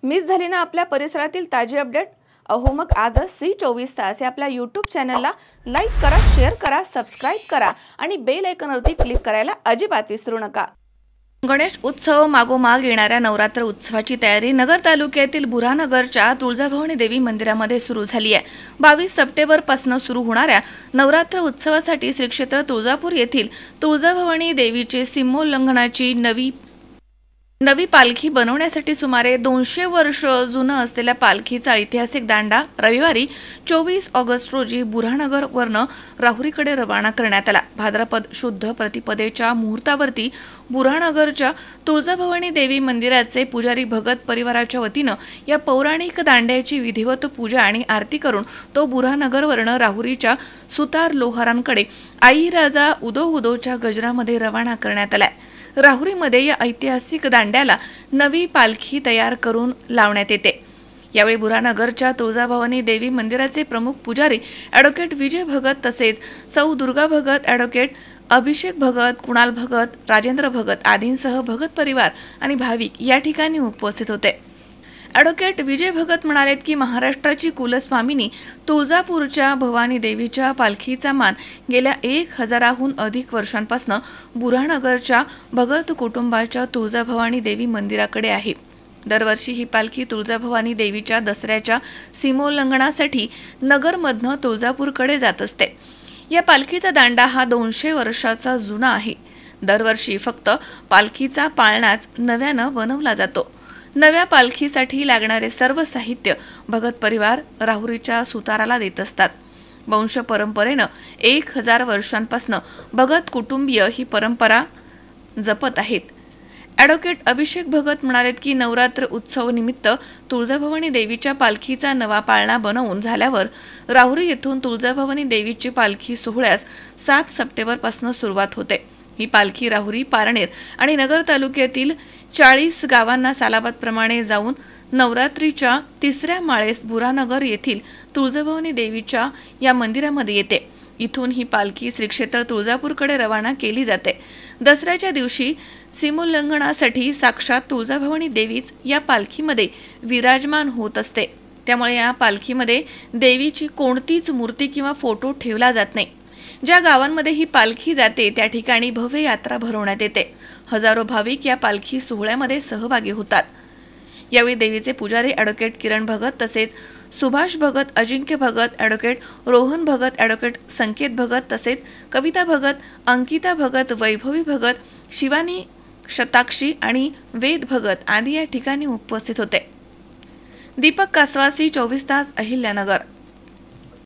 Miss झाली ना आपल्या परिसरातील ताजी अपडेट? अहो मग आजच C24 तास या आपल्या YouTube चॅनलला लाईक करा, शेअर करा, सबस्क्राइब करा आणि बेल आयकॉनवरती क्लिक करायला अजिबात विसरू नका। गणेश उत्सव मागोमाग येणाऱ्या नवरात्र उत्सवाची तयारी नगर तालुक्यातील बुऱ्हाणनगरच्या तुळजाभवानी देवी मंदिरामध्ये सुरू झाली आहे। 22 सप्टेंबर पासून सुरू होणाऱ्या नवरात्र उत्सवासाठी श्री क्षेत्र तुळजापूर येथील तुळजाभवानी देवीचे सीमोल्लंघनाची नवी पालखी बनवण्यासाठी सुमारे 200 वर्ष जुनं असलेल्या पालखीचा ऐतिहासिक दांडा रविवारी 24 ऑगस्ट रोजी बुऱ्हाणनगर वरनं राहुरीकडे रवाना करण्यात आला। भाद्रपद शुद्ध प्रतिपदेच्या मुहूर्तावरती बुऱ्हाणनगरच्या तुळजाभवानी देवी मंदिराचे पुजारी भगत परिवाराच्या वतीनं या पौराणिक दांड्याची विधिवत पूजा आणि आरती करून तो बुऱ्हाणनगर वरनं राहुरीच्या सुतार लोहारांकडे आई राजा उदो उदोच्या गजरामध्ये रवाना करण्यात आला। राहुरीमध्ये या ऐतिहासिक दांड्याला नवी पालखी तयार करून लावण्यात येते। यावेळी बुऱ्हाणनगरच्या तुळजाभवानी देवी मंदिराचे प्रमुख पुजारी ॲडव्होकेट विजय भगत तसेच सौ दुर्गा भगत, ॲडव्होकेट अभिषेक भगत, कुणाल भगत, राजेंद्र भगत आदींसह भगत परिवार आणि भाविक या ठिकाणी उपस्थित होते। ॲडव्होकेट विजय भगत म्हणाले की महाराष्ट्राची कुलस्वामिनी तुळजापूरच्या भवानी देवीच्या पालखीचा मान गेल्या 1000हून अधिक वर्षांपासून बुऱ्हाणनगरच्या भगत कुटुंबाच्या तुळजाभवानी देवी मंदिराकडे आहे। दरवर्षी ही पालखी तुळजाभवानी देवीच्या दसऱ्याच्या सीमोल्लंघनासाठी नगरमधनं तुळजापूरकडे जात असते। या पालखीचा दांडा हा 200 वर्षाचा जुना आहे। दरवर्षी फक्त पालखीचा पाळणाच नव्यानं बनवला जातो। नव्या पालखीसाठी लागणारे सर्व साहित्य भगत परिवार राहुरीच्या सुताराला देत असतात। वंश परंपरेनं 1000 वर्षांपासून भगत कुटुंबीय ही परंपरा जपत आहेत। ॲडव्होकेट अभिषेक भगत म्हणाले की नवरात्र उत्सव निमित्त तुळजाभवानी देवीच्या पालखीचा नवा पाळणा बनवून झाल्यावर राहुरी येथून तुळजाभवानी देवीची पालखी सोहळ्यास 7 सप्टेंबर पासून सुरुवात होते। ही पालखी राहुरी, पारनेर आणि नगर तालुक्यातील 40 गावांना सालाबादप्रमाणे जाऊन नवरात्रीच्या 3ऱ्या माळेस बुऱ्हाणनगर येथील तुळजाभवानी देवीच्या या मंदिरामध्ये येते। इथून ही पालखी श्री क्षेत्र तुळजापूरकडे रवाना केली जाते। दसऱ्याच्या दिवशी सीमोल्लंघनासाठी साक्षात तुळजाभवानी देवीच या पालखीमध्ये विराजमान होत असते। त्यामुळे या पालखीमध्ये देवीची कोणतीच मूर्ती किंवा फोटो ठेवला जात नाही। ज्या गावांमध्ये ही पालखी जाते त्या ठिकाणी भव्य यात्रा भरवण्यात येते। हजारो भाविक या पालखी सोहळ्यामध्ये सहभागी होतात। यावेळी देवीचे पुजारी ॲडव्होकेट किरण भगत तसेच सुभाष भगत, अजिंक्य भगत, ॲडव्होकेट रोहन भगत, ॲडव्होकेट संकेत भगत तसेच कविता भगत, अंकिता भगत, वैभवी भगत, शिवानी शताक्षी आणि वेद भगत आदी या ठिकाणी उपस्थित होते। दीपक कासवासी, 24 तास, अहिल्यानगर।